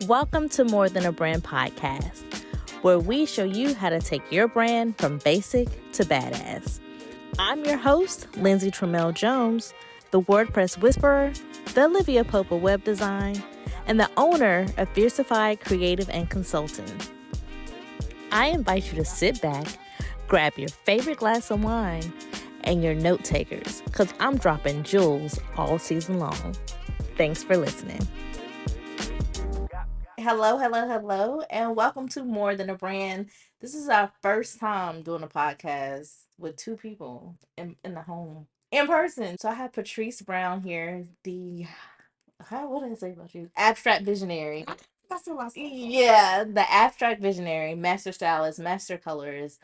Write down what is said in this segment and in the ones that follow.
Welcome to More Than a Brand podcast, where we show you how to take your brand from basic to badass. I'm your host, Lindsay Trammell Jones, the WordPress Whisperer, the Olivia Pope of Web Design, and the owner of Fiercified Creative and Consulting. I invite you to sit back, grab your favorite glass of wine, and your note takers, because I'm dropping jewels all season long. Thanks for listening. Hello, and welcome to More Than a Brand. This is our first time doing a podcast with two people in the home, in person. So I have Patrice Brown here, what did I say about you? Abstract visionary. That's what I said. Yeah, the abstract visionary, master stylist, master colorist,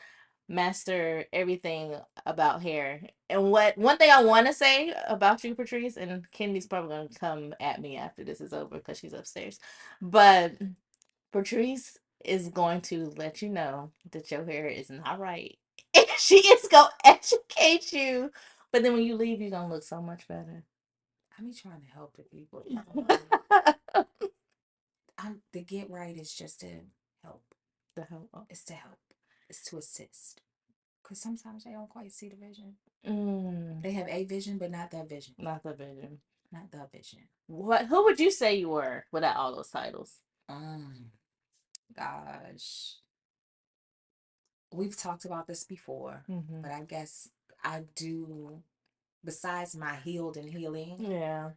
master everything about hair. And one thing I want to say about you, Patrice, and Kenny's probably going to come at me after this is over because she's upstairs, but Patrice is going to let you know that your hair is not right. And she is going to educate you. But then when you leave, you're going to look so much better. I be trying to help the people. The get right is just to help. The help. It's to help. It's to assist. Because sometimes they don't quite see the vision. Mm. They have a vision, but not the vision. Not the vision. Not the vision. Who would you say you were without all those titles? Gosh. We've talked about this before, but I guess I do, besides my healed and healing, Yeah.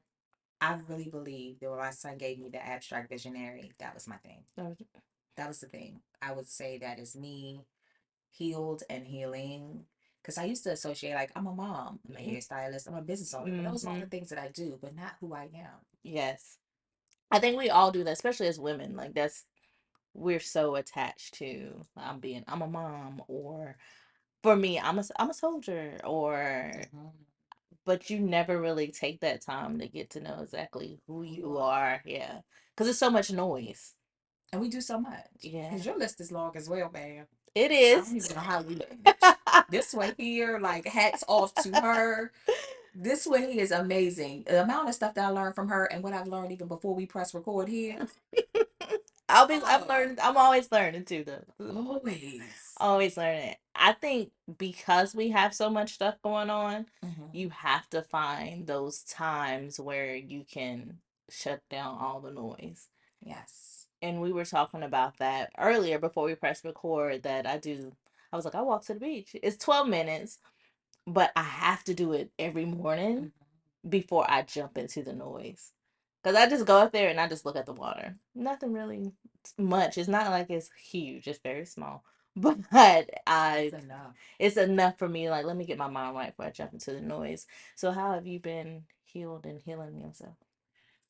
I really believe that when my son gave me the abstract visionary, that was my thing. That was the thing. I would say that is me healed and healing. Because I used to associate, like, I'm a mom, I'm a hairstylist, I'm a business owner. Those are all the things that I do, but not who I am. Yes. I think we all do that, especially as women. Like, we're so attached to I'm a mom, or for me, I'm a soldier, or but you never really take that time to get to know exactly who you are. Yeah. Because there's so much noise. And we do so much. Yeah. Because your list is long as well, man. It is. I don't even know how we this way here, like, hats off to her. This way is amazing. The amount of stuff that I learned from her and what I've learned even before we press record here. I'm always learning too, though. Always learning. I think because we have so much stuff going on, you have to find those times where you can shut down all the noise. Yes. And we were talking about that earlier before we press record, that I was like, I walk to the beach. It's 12 minutes, but I have to do it every morning before I jump into the noise. Because I just go up there and I just look at the water. Nothing really much. It's not like it's huge. It's very small. But it's enough for me. Like, let me get my mind right before I jump into the noise. So how have you been healed and healing yourself?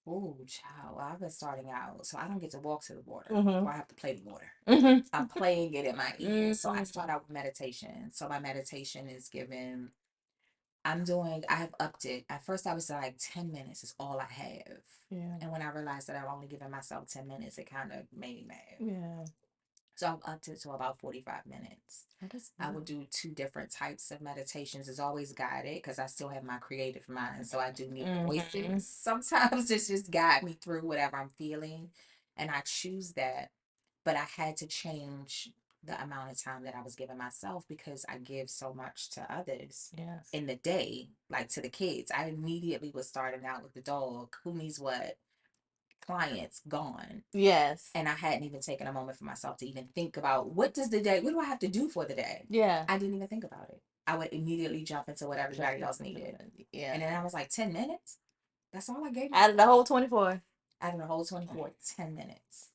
Oh, child. I've been starting out. So I don't get to walk to the water. Or I have to play the water. I'm playing it in my ears. So I start out with meditation. So my meditation is given... I have upped it. At first, I was like, 10 minutes is all I have. Yeah. And when I realized that I'm only giving myself 10 minutes, it kind of made me mad. Yeah. So I've upped it to about 45 minutes. I would do 2 different types of meditations. It's always guided because I still have my creative mind. So I do need voices. Sometimes it's just guide me through whatever I'm feeling. And I choose that. But I had to change the amount of time that I was giving myself because I give so much to others in the day, like to the kids. I immediately was starting out with the dog. Who needs what? Clients gone. Yes. And I hadn't even taken a moment for myself to even think about what do I have to do for the day? Yeah. I didn't even think about it. I would immediately jump into what everybody else needed. Yeah. And then I was like, 10 minutes? That's all I gave myself. Out of the whole 24. Out of the whole 24, 10 minutes.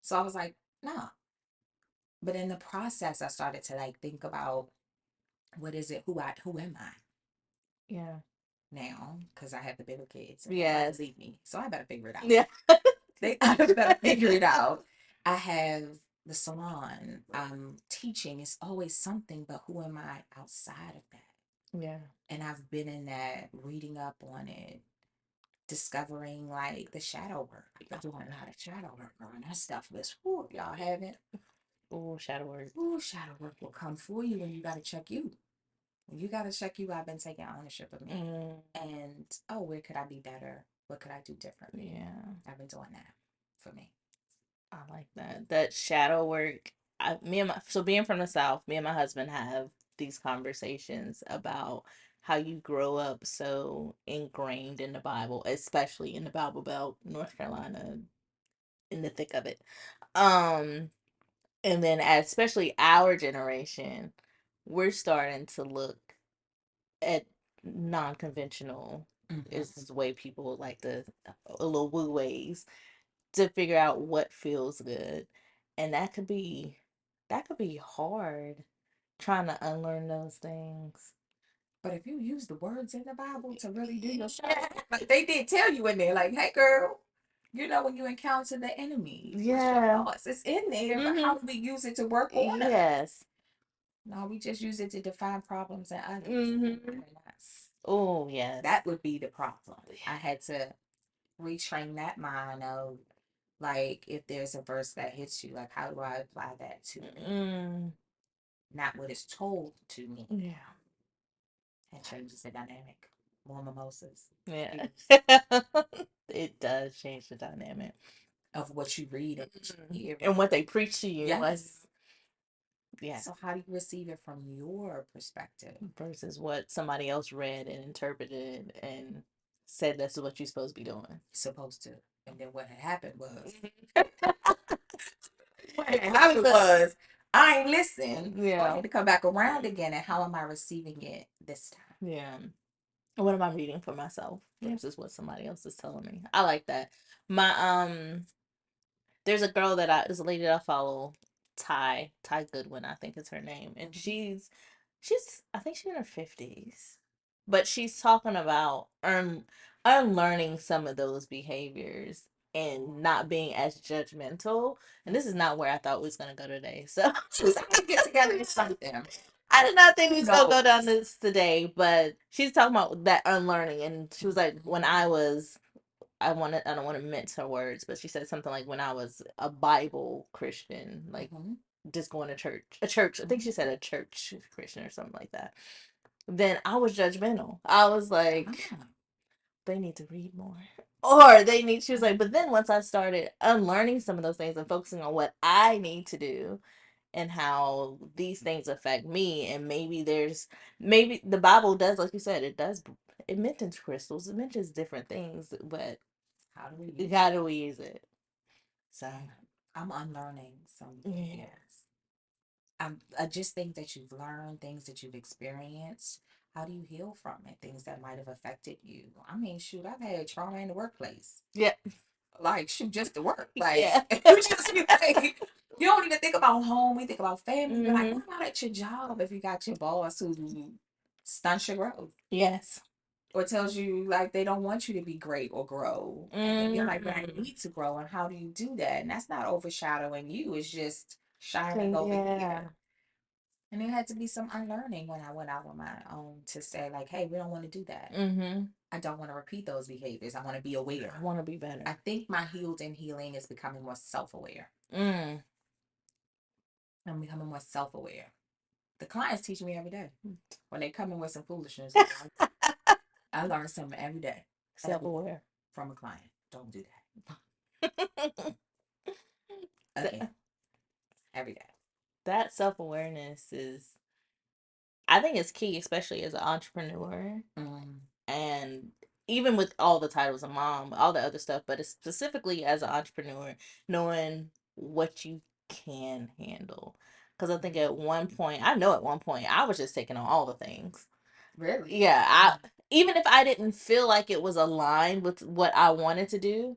So I was like, nah. But in the process, I started to like think about what is it? Who am I? Yeah. Now, because I have the bigger kids. Yes. Leave me. So I better figure it out. Yeah. I better figure it out. I have the salon. I'm teaching. It's always something, but who am I outside of that? Yeah. And I've been in that, reading up on it, discovering like the shadow work. I'm doing a lot of shadow work on that stuff. Y'all haven't. Oh, shadow work. Oh, shadow work will come for you when you got to check you. When you got to check you, I've been taking ownership of me. And, where could I be better? What could I do differently? Yeah. I've been doing that for me. I like that. That shadow work. Being from the South, me and my husband have these conversations about how you grow up so ingrained in the Bible, especially in the Bible Belt, North Carolina, in the thick of it. Um, and then especially our generation, we're starting to look at non-conventional is the way people like the a little woo ways to figure out what feels good. And that could be hard trying to unlearn those things. But if you use the words in the Bible to really do your shit, like they did tell you in there, like, hey girl, when you encounter the enemy, what's your Yeah. thoughts? It's in there, but how do we use it to work on it? Yes. No, we just use it to define problems and others. Oh, yes. That would be the problem. I had to retrain that mind of, like, if there's a verse that hits you, like, how do I apply that to me? Not what is told to me. Yeah. That changes the dynamic. More mimosas. Yeah. It does change the dynamic Of what you read and what you hear. and what they preach to you. Yes. Yeah. So how do you receive it from your perspective Versus what somebody else read and interpreted and said that's what you're supposed to be doing. Supposed to. And then what had happened was I ain't listen. Yeah. I need to come back around again, and how am I receiving it this time? Yeah. What am I reading for myself versus what somebody else is telling me? I like that. My there's a girl there's a lady that I follow, Ty Goodwin, I think is her name. And she's I think she's in her 50s. But she's talking about unlearning some of those behaviors and not being as judgmental. And this is not where I thought we was gonna go today. So She was like, get together and something. I did not think we was gonna go down this today, but she's talking about that unlearning, and she was like, when I don't want to mince her words, but she said something like when I was a Bible Christian, like just going to church. I think she said a church Christian or something like that. Then I was judgmental. I was like, they need to read more. Or she was like, but then once I started unlearning some of those things and focusing on what I need to do and how these things affect me, and maybe the Bible does, like you said, it mentions crystals, it mentions different things, but how do we use it? So I'm unlearning some things. I just think that you've learned things that you've experienced. How do you heal from it? Things that might have affected you. I mean, shoot, I've had trauma in the workplace. Yeah. Like, shoot, just the work. Like, yeah. You just be like, you don't even think about home. You think about family. You're like, what about at your job if you got your boss who stunts your growth? Yes. Or tells you like they don't want you to be great or grow. And then you're like, but I need to grow. And how do you do that? And that's not overshadowing you. It's just shining over here. And there had to be some unlearning when I went out on my own to say, like, hey, we don't want to do that. I don't want to repeat those behaviors. I want to be aware. I want to be better. I think my healed and healing is becoming more self-aware. I'm becoming more self-aware. The clients teach me every day. When they come in with some foolishness, I learn something every day. Self-aware. From a client. Don't do that. Again. Every day. That self-awareness I think it's key, especially as an entrepreneur. And even with all the titles of mom, all the other stuff, but it's specifically as an entrepreneur, knowing what you can handle. Because I think at one point, I was just taking on all the things. Really? Yeah. Even if I didn't feel like it was aligned with what I wanted to do,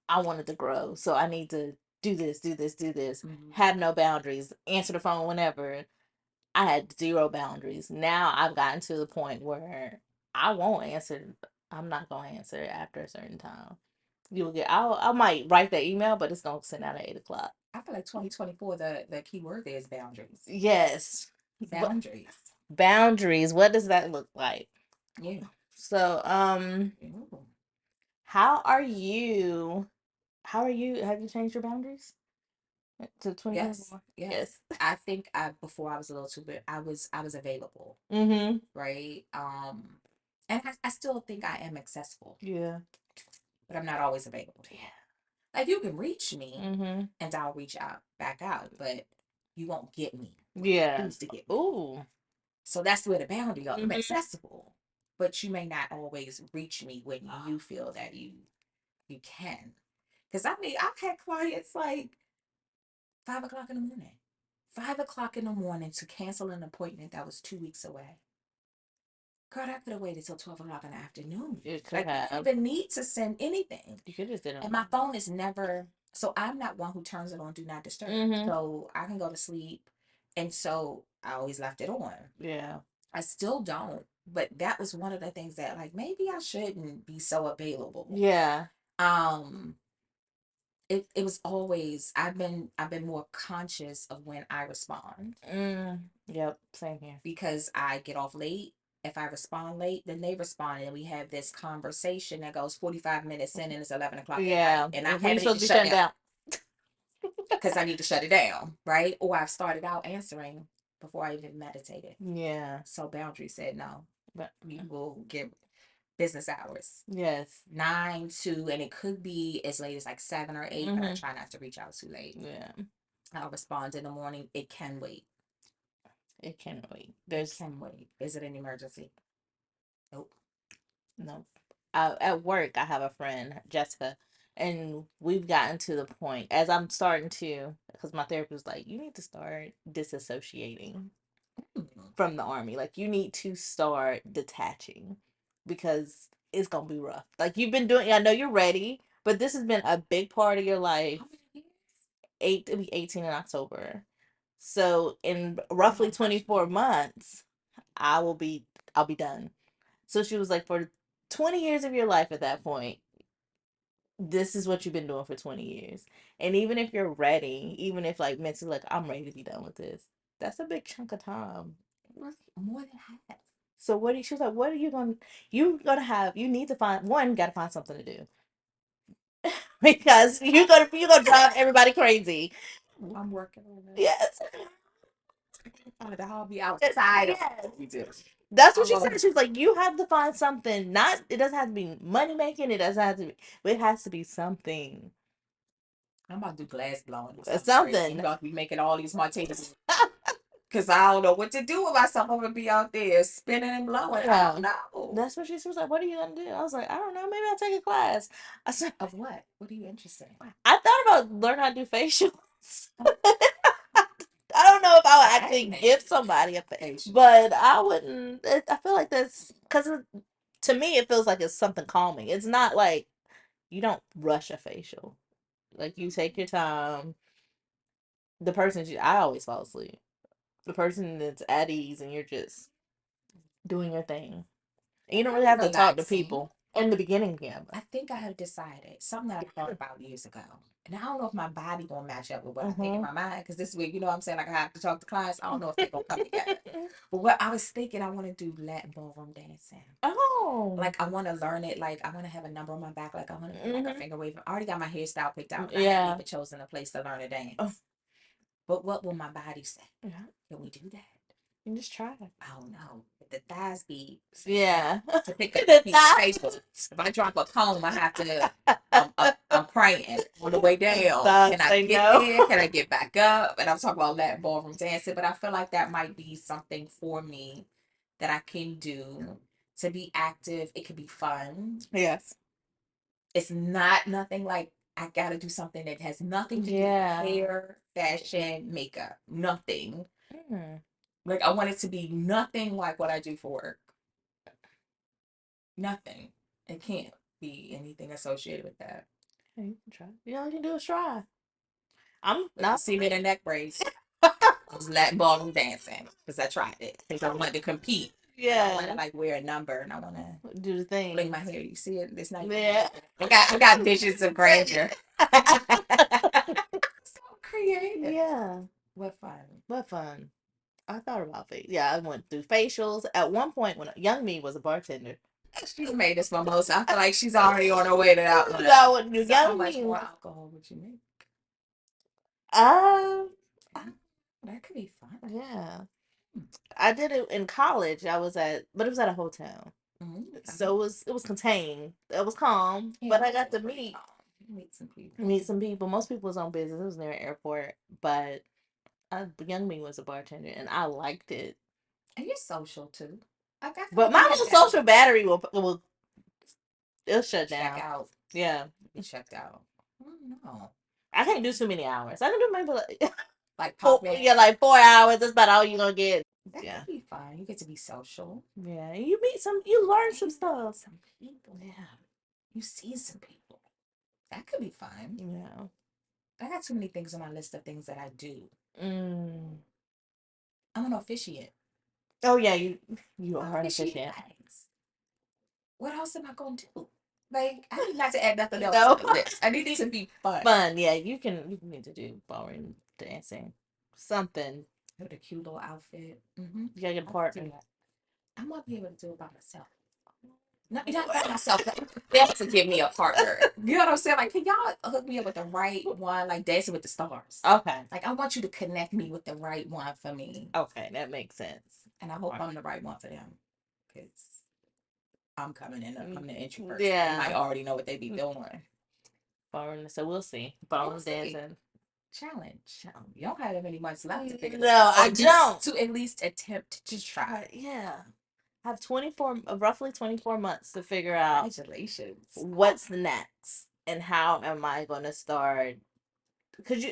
I wanted to grow. So I need to do this, do this, do this, have no boundaries, answer the phone whenever. I had zero boundaries. Now I've gotten to the point where I won't answer. I'm not gonna answer after a certain time. I might write the email, but it's gonna send out at 8 o'clock. I feel like 2024, the key word there is boundaries. Yes. Boundaries. Boundaries. What does that look like? Yeah. So, how are you? Have you changed your boundaries to 2024? Yes. I think before I was a little too bit. I was available. Right. And I still think I am accessible. Yeah. But I'm not always available. Yeah. Like you can reach me, and I'll reach out back out, but you won't get me. Yeah. Choose to get me. Ooh. So that's where the boundary are. I'm accessible, but you may not always reach me when you feel that you can. Because I mean, I've had clients like 5 o'clock in the morning. 5 o'clock in the morning to cancel an appointment that was 2 weeks away. Girl, I could have waited till 12 o'clock in the afternoon. You could Like, you have. didn't even need to send anything. You could just did it. And my phone is never, so I'm not one who turns it on do not disturb. So I can go to sleep. And so I always left it on. Yeah. I still don't. But that was one of the things that, like, maybe I shouldn't be so available. Yeah. It was always I've been more conscious of when I respond. Yep, same here. Because I get off late. If I respond late, then they respond, and we have this conversation that goes 45 minutes in, and it's 11 o'clock. Yeah, and I when haven't you supposed to even be shut shut down down. because I need to shut it down, right? Or I've started out answering before I even meditated. Yeah. So boundary said no. But You will get business hours. Yes. 9 to, and it could be as late as like 7 or 8, but I try not to reach out too late. Yeah. I'll respond in the morning. It can wait. It can wait. It can wait. Is it an emergency? Nope. Nope. At work, I have a friend, Jessica, and we've gotten to the point as I'm starting to, because my therapist was like, you need to start disassociating from the army. Like, you need to start detaching because it's going to be rough. Like, you've been doing, I know you're ready, but this has been a big part of your life. It'll be 18 in October. So in roughly 24 months, I'll be done. So she was like, for 20 years of your life at that point, this is what you've been doing for 20 years. And even if you're ready, even if like mentally like I'm ready to be done with this, that's a big chunk of time. More than half. So she was like, what are you gonna you need to find gotta find something to do. Because you're gonna drive everybody crazy. I'm working on that. Yes. The hobby outside. Yes. We do. That's what she said. She's like, you have to find something. Not it doesn't have to be money making. It doesn't have to be, but it has to be something. I'm about to do glass blowing. Something. I'm about to be making all these martinis. Because I don't know what to do with myself. I'm going to be out there spinning and blowing. Yeah. I don't know. That's what she was like, what are you going to do? I was like, I don't know. Maybe I'll take a class. I said, of what? What are you interested in? I thought about learning how to do facials. I don't know if I would actually give somebody a facial, but I wouldn't. I feel like that's because to me, it feels like it's something calming. It's not like you don't rush a facial. Like you take your time. The person, I always fall asleep. The person that's at ease and you're just doing your thing. And you don't really have to talk to people. In the beginning, yeah. I think I have decided something that I thought about years ago. And I don't know if my body gonna match up with what I think in my mind. Because this week, you know what I'm saying? Like I have to talk to clients. I don't know if they're gonna come together. But what I was thinking, I want to do Latin ballroom dancing. Oh. Like I want to learn it. Like I want to have a number on my back. Like I want to be like a finger wave. I already got my hairstyle picked out. I haven't even chosen a place to learn to dance. But what will my body say? Yeah. Can we do that? You just try it. I don't know. The thighs be to pick up the thighs. If I drop a comb, I have to. I'm praying on the way down. Can I get there? Can I get back up? And I'm talking about Latin ballroom dancing, but I feel like that might be something for me that I can do to be active. It could be fun. Yes. It's not nothing like I got to do something that has nothing to do with hair, fashion, makeup, nothing. Like I want it to be nothing like what I do for work. Nothing. It can't be anything associated with that. Okay, you can try. Yeah, all you can do is try. I'm not see me in a neck brace. I was Latin ballroom dancing because I tried it because I wanted to compete. Yeah, I want to like wear a number and I want to do the thing. Fling my hair. You see it? This night. Yeah. I got visions of grandeur. So creative. Yeah. What fun. I thought about it. Yeah, I went through facials. At one point, when young me was a bartender. She made this mimosa. I feel like she's already on her way to that one. That one. So how much more alcohol would you make? That could be fun. Yeah. I did it in college. But it was at a hotel. So it was contained. It was calm, but I got to meet Meet some people. Meet some people. Most people was on business. It was near an airport, but young me was a bartender, and I liked it. And you're social too. Like I feel But like my you little have that social battery will it'll shut check down. out. Yeah, Be checked out. I don't know. I can't do too many hours. I can do maybe Like four, pop in. yeah, like 4 hours. That's about all you're gonna get. That Yeah, could be fun. You get to be social. yeah. You meet some, you learn some stuff. Some people. Yeah, You see some people. That could be fun. yeah. I got too many things on my list of things that I do. Mm. I'm an officiant. Oh yeah, you I'm are an officiant officiant. weddings. What else am I gonna do? Like I need not to add nothing else No, to the list. I need it to be fun. fun. Yeah, you need to do ballroom dancing, something. With a cute little outfit. Mm-hmm. You gotta get a I can do partner. that. I might be able to do it by myself. No, not by myself. They have to give me a partner. You know what I'm saying? Like, can y'all hook me up with the right one? Like Dancing with the Stars. Okay. Like, I want you to connect me with the right one for me. Okay, that makes sense. And I hope I'm the right one for them. Because I'm coming in, I'm the entry person. Yeah. They might already know what they be doing. Ballroom, so we'll see. Ballroom dancing. Challenge. You don't have that many months left to figure No, this out. I don't. To at least attempt to try. Yeah. I have roughly 24 months to figure out Congratulations. what's next and how am I going to start. Because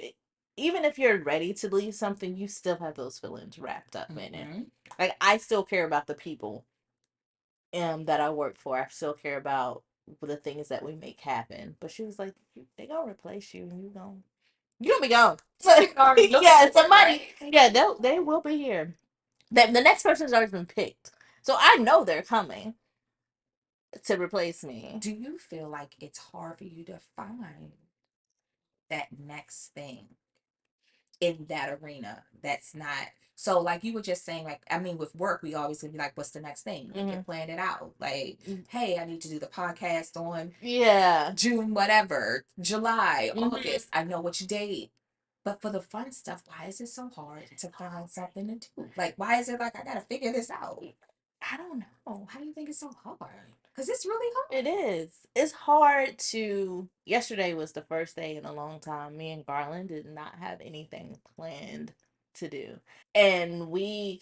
even if you're ready to leave something, you still have those feelings wrapped up in it. Like, I still care about the people that I work for. I still care about the things that we make happen. But she was like, they gonna replace you and you gonna be gone. So yeah, somebody, yeah, they will be here. The next person's already been picked, so I know they're coming to replace me. Do you feel like it's hard for you to find that next thing in that arena that's not so like you were just saying, like I mean with work we always gonna be like, what's the next thing? We can plan it out. Like, hey, I need to do the podcast on June whatever, July, August. I know which date. But for the fun stuff, why is it so hard to find something to do? Like, why is it like I gotta figure this out? I don't know. How do you think it's so hard? Because it's really hard. It is. It's hard to. Yesterday was the first day in a long time. Me and Garland did not have anything planned to do. And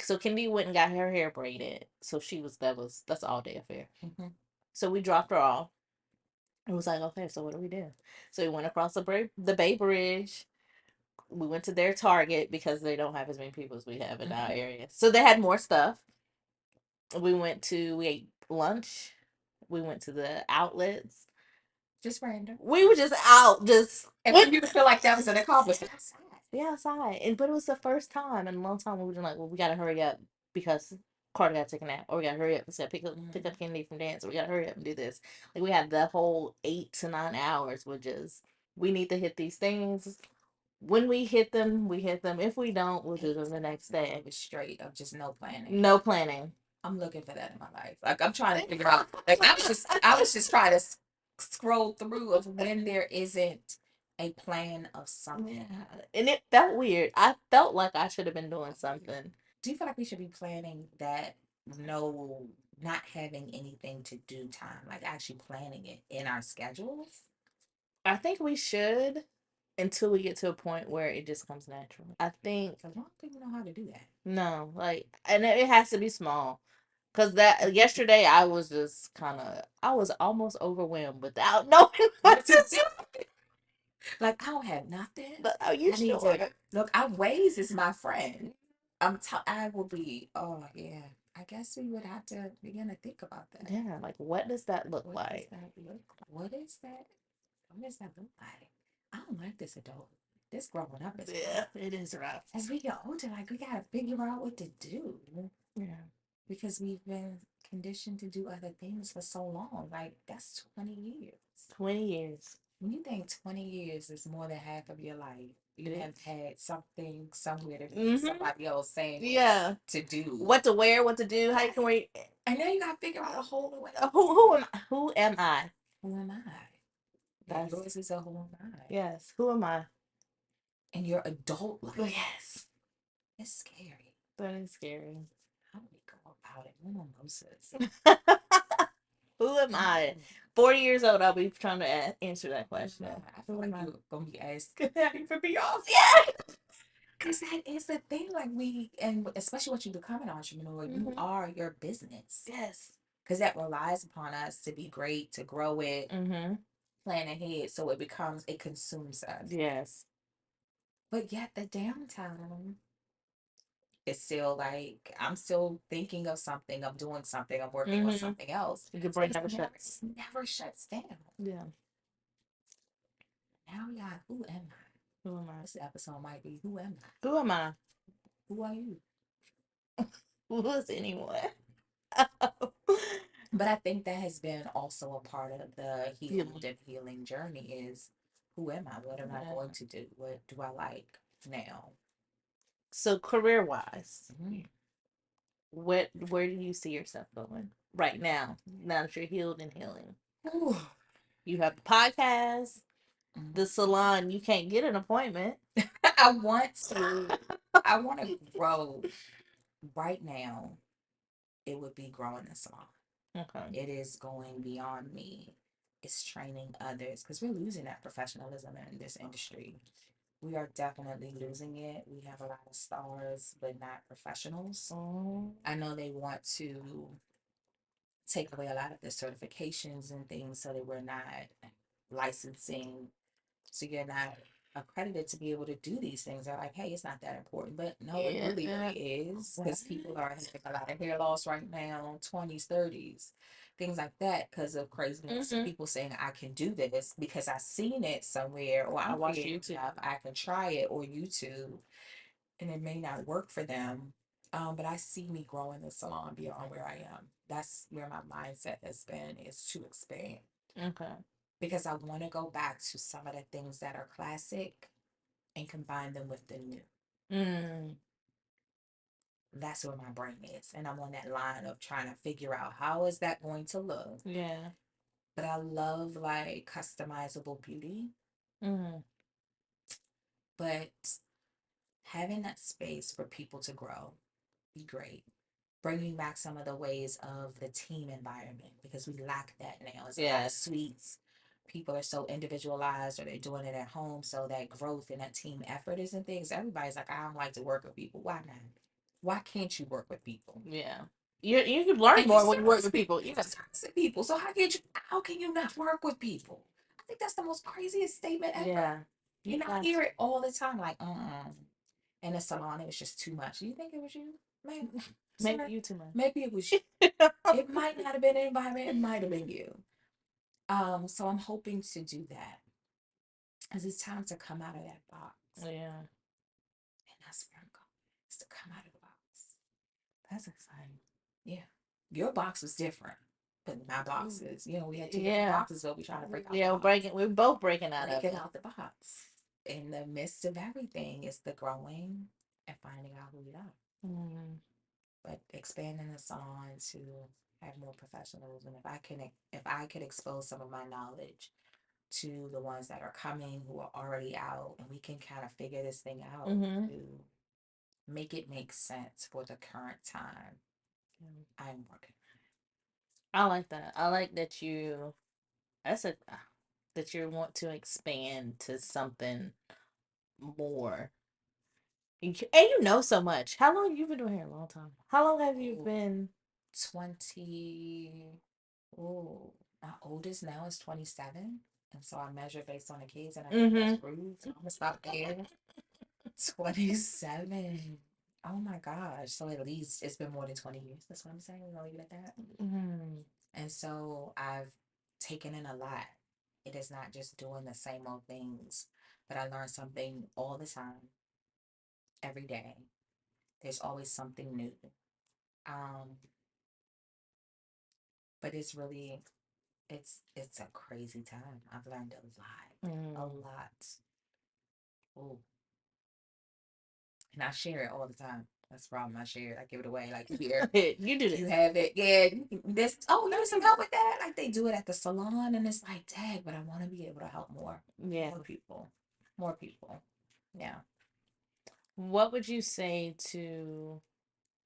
so Kendi went and got her hair braided. So that's all day affair. So we dropped her off. It was like, okay, so what do we do? So we went across the Bay Bridge. We went to their Target because they don't have as many people as we have in our area. So they had more stuff. We ate lunch. We went to the outlets. Just random. We were just out, and for you to feel like that was an accomplishment. Yeah, outside. But it was the first time in a long time we were just like, well, we gotta hurry up because Carter got to take a nap, or we gotta hurry up and pick up Kennedy from dance, or we gotta hurry up and do this. Like we had the whole 8 to 9 hours, which is we need to hit these things. When we hit them, we hit them. If we don't, we'll do them the next day. It was straight of just no planning. No planning. I'm looking for that in my life. Like I'm trying to figure out. Like I was just trying to scroll through of when there isn't a plan of something. Yeah. And it felt weird. I felt like I should have been doing something. Do you feel like we should be planning that? No, not having anything to do time, like actually planning it in our schedules. I think we should until we get to a point where it just comes natural. I think. I don't think we know how to do that. No, like, and it has to be small. Cause that yesterday I was just I was almost overwhelmed without knowing what to do. Like I don't have nothing. But are you sure? Look, I Waze is my friend. I will be. Oh yeah. I guess we would have to begin to think about that. Yeah, like what does that look like? What is that? What does that look like? I don't like this adult. This growing up is rough. It is rough. As we get older, like we gotta figure out what to do. Yeah. Because we've been conditioned to do other things for so long. Like that's 20 years. 20 years. When you think 20 years is more than half of your life, you have had something somewhere to somebody else saying to do. What to wear, what to do, how you can wear. And now you gotta figure out a whole way. Who am I? Who am I? Who am I? That's yours is a who am I? Yes. Who am I? In your adult life. Yes. It's scary. That is scary. How do we go about it? Mimosas. Who am I? 40 years old, I'll be trying to answer that question. I feel like you're gonna be asked that even be off. Yeah. Because that is the thing, like and especially once you become an entrepreneur, you are your business. Yes. Because that relies upon us to be great, to grow it, plan ahead, so it consumes us. Yes. But yet the downtime is still like, I'm still thinking of something, I'm doing something, I'm working on something else. Your brain never shuts. It never shuts down. Yeah. Now we got, who am I? Who am I? This episode might be, who am I? Who am I? Who are you? Who is anyone? But I think that has been also a part of the healing journey is, who am I? What am I going to do? What do I like now? So career-wise, where do you see yourself going right now? Now that you're healed and healing, you have the podcast, the salon. You can't get an appointment. I want to grow. Right now, it would be growing the salon. Okay. It is going beyond me. It's training others because we're losing that professionalism in this industry. We are definitely losing it. We have a lot of stars, but not professionals. I know they want to take away a lot of the certifications and things so that we're not licensing, so you're not accredited to be able to do these things. They're like, hey, it's not that important. But no, it really is, because people are having a lot of hair loss right now, 20s, 30s, things like that, because of craziness. People saying, I can do this because I've seen it somewhere, or I watch YouTube, I can try it, or YouTube, and it may not work for them. But I see me growing the salon beyond where I am. That's where my mindset has been, is to expand. Okay. Because I want to go back to some of the things that are classic and combine them with the new. That's where my brain is. And I'm on that line of trying to figure out, how is that going to look? Yeah. But I love like customizable beauty. But having that space for people to grow, be great. Bringing back some of the ways of the team environment, because we lack that now. It's a lot of suites. People are so individualized, or they're doing it at home. So that growth and that team effort isn't things. Everybody's like, I don't like to work with people. Why not? Why can't you work with people? Yeah. You can learn more when you work with people. You people. So how can you not work with people? I think that's the most craziest statement ever. Yeah. I hear it all the time, like, in a salon, it was just too much. Do you think it was you? Maybe you too much. Maybe it was you. It might not have been an environment, it might have been you. So I'm hoping to do that. Because it's time to come out of that box. Yeah. And that's where I'm going. It's to come out of the box. That's exciting. Yeah. Your box was different. But my box is, we had two different boxes, but we trying to break out the box. We're both breaking out of the box. In the midst of everything, it's the growing and finding out who we are. But expanding the salon to have more professionals, and if I could expose some of my knowledge to the ones that are coming, who are already out, and we can kind of figure this thing out to make it make sense for the current time. I'm working. I like that. I like that that you want to expand to something more. And you know so much. How long have you been doing hair? A long time. How long have you been? 20. Oh, my oldest now is 27. And so I measure based on the kids, and I think that's rude. So I'm going to stop there. 27. Oh my gosh. So at least it's been more than 20 years. That's what I'm saying. We're going to leave it at that. And so I've taken in a lot. It is not just doing the same old things, but I learn something all the time, every day. There's always something new. But it's really, it's a crazy time. I've learned a lot. Oh, and I share it all the time. That's the problem. I share it. I give it away. Like, here, you do this. You have it. Yeah, this. Oh, you need some help with that? Like, they do it at the salon, and it's like, dang, but I want to be able to help more. Yeah, more people. Yeah. What would you say to?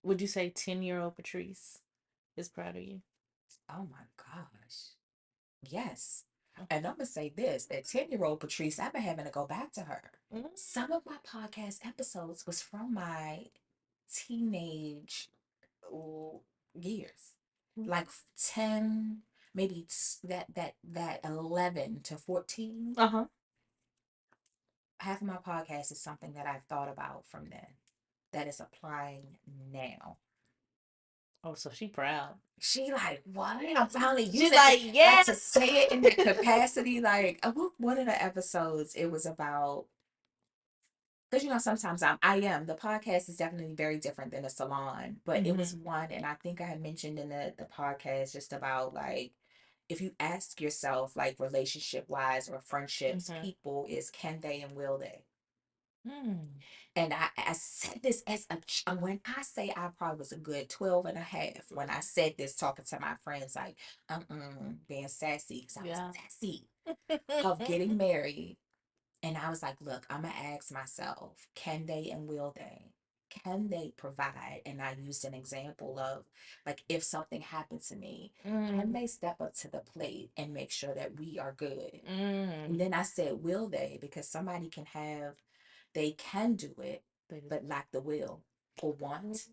Would you say 10-year-old Patrice is proud of you? Oh my gosh. Yes. And I'm gonna say this, that 10-year-old Patrice, I've been having to go back to her. Some of my podcast episodes was from my teenage years. Like 10, maybe that 11 to 14. Uh-huh. Half of my podcast is something that I've thought about from then that is applying now. Oh, so she proud. She like, what? I'm finally She's using like, it. yeah. Like to say it in the capacity. Like, one of the episodes, it was about, because sometimes I am. The podcast is definitely very different than a salon, but it was one, and I think I had mentioned in the podcast just about like, if you ask yourself, like relationship wise or friendships, people is can they and will they? And I said this as when I say I probably was a good 12 and a half when I said this talking to my friends, like, being sassy, because I was sassy of getting married. And I was like, look, I'm going to ask myself, can they and will they? Can they provide? And I used an example of, like, if something happened to me, can they step up to the plate and make sure that we are good? And then I said, will they? Because somebody can have, they can do it, but lack the will or want.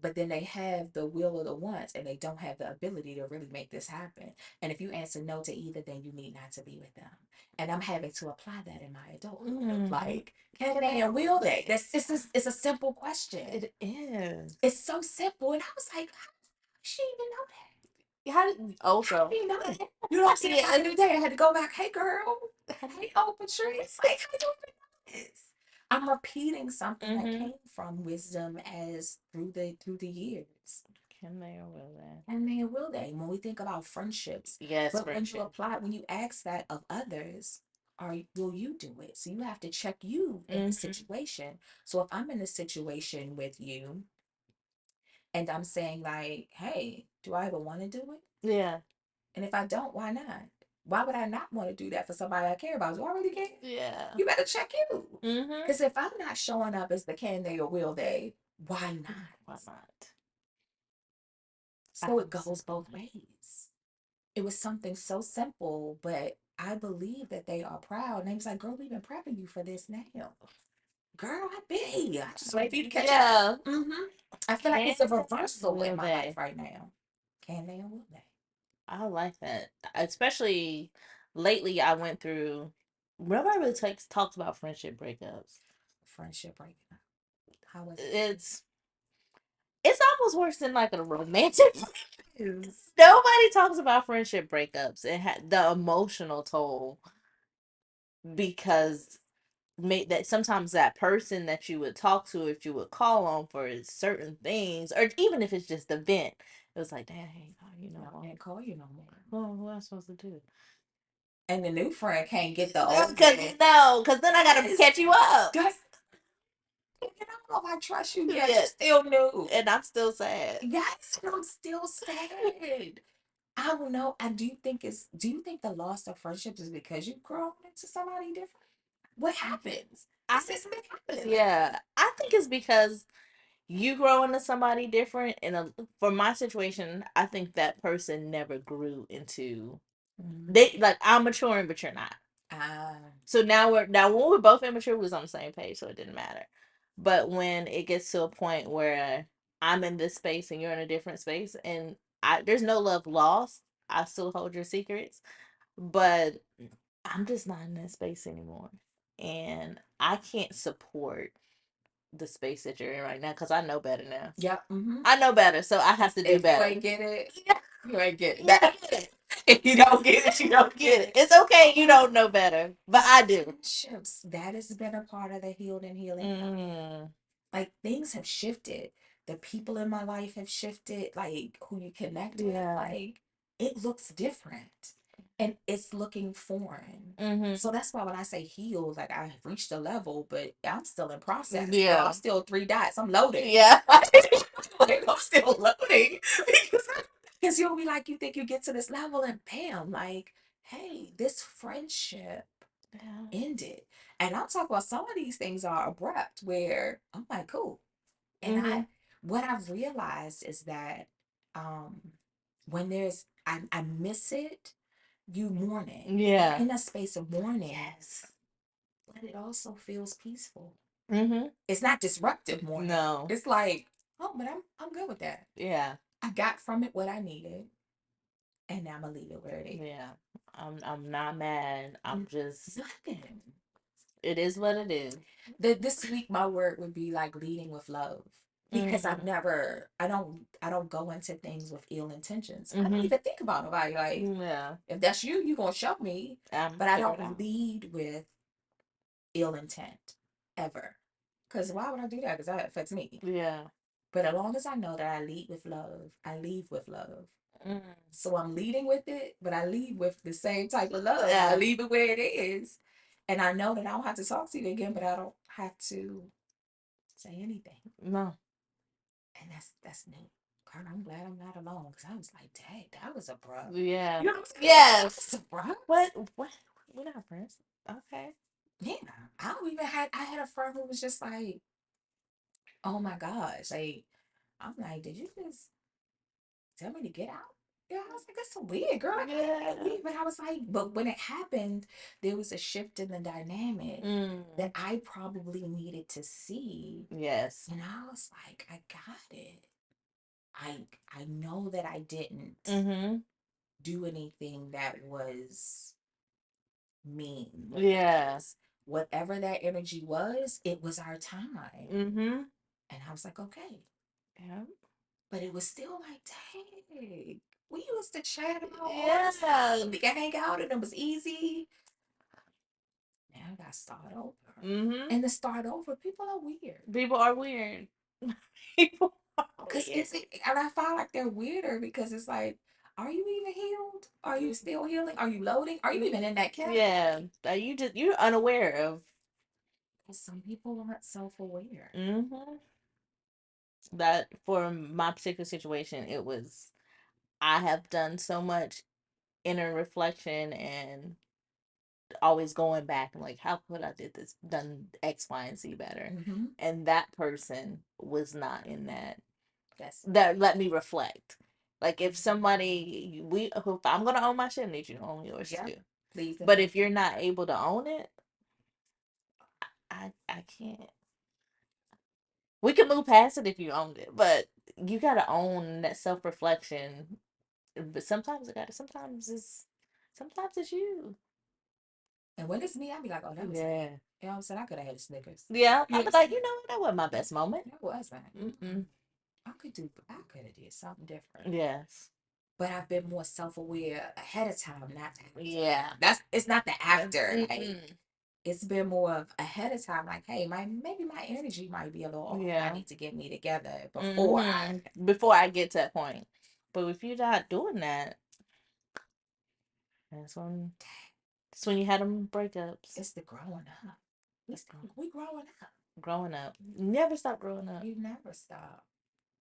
But then they have the will or the want, and they don't have the ability to really make this happen. And if you answer no to either, then you need not to be with them. And I'm having to apply that in my adulthood. Like, can they and will they? It's a simple question. It is. It's so simple. And I was like, how does she even know that? How did also? You know that? You know what I'm saying? The other day I had to go back. Hey, girl. Hey, Patrice. Like, how do you know this? I'm repeating something that came from wisdom as through the years. Can they or will they? Can they or will they? When we think about friendships, Yes, but friendship. when you apply, when you ask that of others, will you do it? So you have to check you in the situation. So if I'm in a situation with you and I'm saying like, hey, do I ever want to do it? Yeah. And if I don't, why not? Why would I not want to do that for somebody I care about? Do I really care? Yeah. You better check you. Because if I'm not showing up as the can they or will they, why not? Why not? So it goes both ways. It was something so simple, but I believe that they are proud. And they was like, girl, we've been prepping you for this now. Girl, I be. I just wait for you to catch up. I feel like it's a reversal in my life right now. Can they or will they? I like that. Especially lately, I went through. Nobody really talks about friendship breakups. Friendship breakup. How was it? It's almost worse than like a romantic. Nobody talks about friendship breakups and the emotional toll, because that sometimes that person that you would talk to, if you would call on for certain things, or even if it's just a vent, it was like, dang, I can't call you no more. Well, what am I supposed to do? And the new friend can't get the old Because then I gotta catch you up. I don't know if I trust you yet. You're still new. And I'm still sad. Yes, and I'm still sad. I don't know. Do you think the loss of friendships is because you've grown into somebody different? What happens? This been happening. Yeah. I think it's because you grow into somebody different, and for my situation, I think that person never grew into they like, I'm maturing but you're not. So now when we're both immature, we was on the same page, so it didn't matter. But when it gets to a point where I'm in this space and you're in a different space, and there's no love lost, I still hold your secrets, but I'm just not in that space anymore, and I can't support the space that you're in right now because I know better now. Yep. I know better, so I have to do better. If you ain't get it, you ain't get it. If you don't get it, you don't get it. It's okay, you don't know better, but I do. Friendships, that has been a part of the healed and healing. Like, things have shifted. The people in my life have shifted. Like, who you connect with, like, it looks different. And it's looking foreign. So that's why when I say healed, like, I've reached a level, but I'm still in process. Yeah. I'm still 3 dots. I'm loading. Yeah. Like, I'm still loading. Because you'll be like, you think you get to this level and bam, like, hey, this friendship ended. And I'm talking about some of these things are abrupt where I'm like, cool. And what I've realized is that when I miss it, you mourn it. Yeah. In a space of mourning. Yes. But it also feels peaceful. Mm-hmm. It's not disruptive mourning. No. It's like, oh, but I'm good with that. Yeah. I got from it what I needed, and now I'm gonna leave it where it is. Yeah. I'm not mad. I'm just nothing. It is what it is. This week my word would be like leading with love. Because I don't go into things with ill intentions. I don't even think about nobody. Like, if that's you, you're gonna show me. But I don't lead with ill intent ever. Because why would I do that? Because that affects me. Yeah. But as long as I know that I lead with love, I leave with love. So I'm leading with it, but I leave with the same type of love. I leave it where it is. And I know that I don't have to talk to you again, but I don't have to say anything. No. And that's new. Girl, I'm glad I'm not alone, because I was like, dang, that was abrupt. Yeah. You know what I'm saying? Yes. Abrupt? What? We're not friends. Okay. Yeah. I had a friend who was just like, oh my gosh. Like, I'm like, did you just tell me to get out? Yeah, I was like, that's so weird, girl. Yeah. Weird. But I was like, but when it happened, there was a shift in the dynamic that I probably needed to see. Yes. And I was like, I got it. I know that I didn't do anything that was mean. Yes. Whatever that energy was, it was our time. And I was like, okay. Yeah. But it was still like, dang, we used to chat about all the time. We could hang out and it was easy. Now I gotta start over. And to start over, people are weird. People are weird. People are weird. And I find like they're weirder because it's like, are you even healed? Are you still healing? Are you loading? Are you even in that category? Yeah. Are you're unaware of. Some people aren't self-aware. That for my particular situation, it was, I have done so much inner reflection and always going back and like, how could I did this, done X, Y, and Z better? And that person was not in that. That let me reflect. Like, if somebody, if I'm gonna own my shit, I need you to own yours too. Please. But if you're not able to own it, I can't. We can move past it if you owned it, but you gotta own that self-reflection. But sometimes it's you. And when it's me, I'd be like, oh, that was me. You know what I'm saying? I could have had a Snickers. Yeah. I'd be like, that wasn't my best moment. That wasn't. I could have did something different. Yes. But I've been more self-aware ahead of time, not after. Yeah. It's not the after. Like, it's been more of ahead of time, like, hey, maybe my energy might be a little off. I need to get me together before I get to that point. But if you're not doing that, that's when you had them breakups. It's the growing up. We growing up. Growing up. Never stop growing up. You never stop.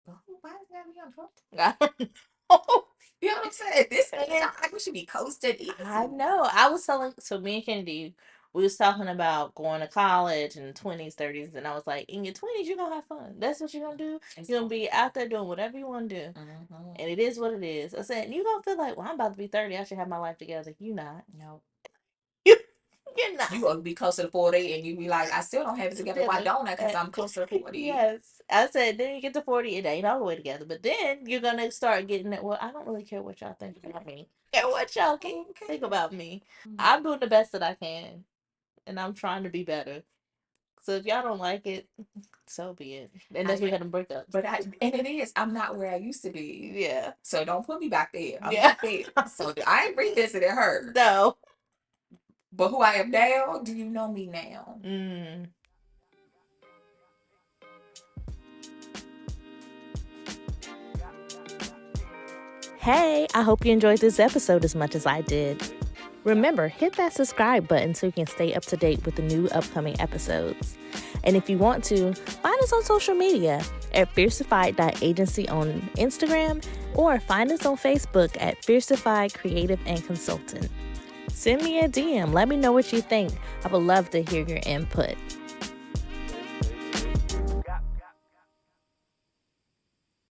But why does that be uncomfortable? I don't know. You know what I'm saying? This like we should be coasted easy. I know. I was telling, so me and Kennedy, we was talking about going to college in 20s, 30s, and I was like, in your 20s, you're going to have fun. That's what you're going to do. You're going to be out there doing whatever you want to do. And it is what it is. I said, you're going to feel like, well, I'm about to be 30. I should have my life together. You not. No. You're not. You gonna be closer to 40 and you be like, I still don't have it together. Why don't I? Because I'm closer to 40. Yes. I said, then you get to 40, it ain't all the way together. But then you're gonna start getting it. Well, I don't really care what y'all think about me. Care what y'all can think about me. I'm doing the best that I can. And I'm trying to be better. So if y'all don't like it, so be it. And that's why we had them breakups. But and it is, I'm not where I used to be. Yeah. So don't put me back there. I'm not there. So I ain't revisiting her. No. But who I am now, do you know me now? Hey, I hope you enjoyed this episode as much as I did. Remember, hit that subscribe button so you can stay up to date with the new upcoming episodes. And if you want to, find us on social media at fierceified.agency on Instagram, or find us on Facebook at Fierceified Creative and Consultant. Send me a DM. Let me know what you think. I would love to hear your input.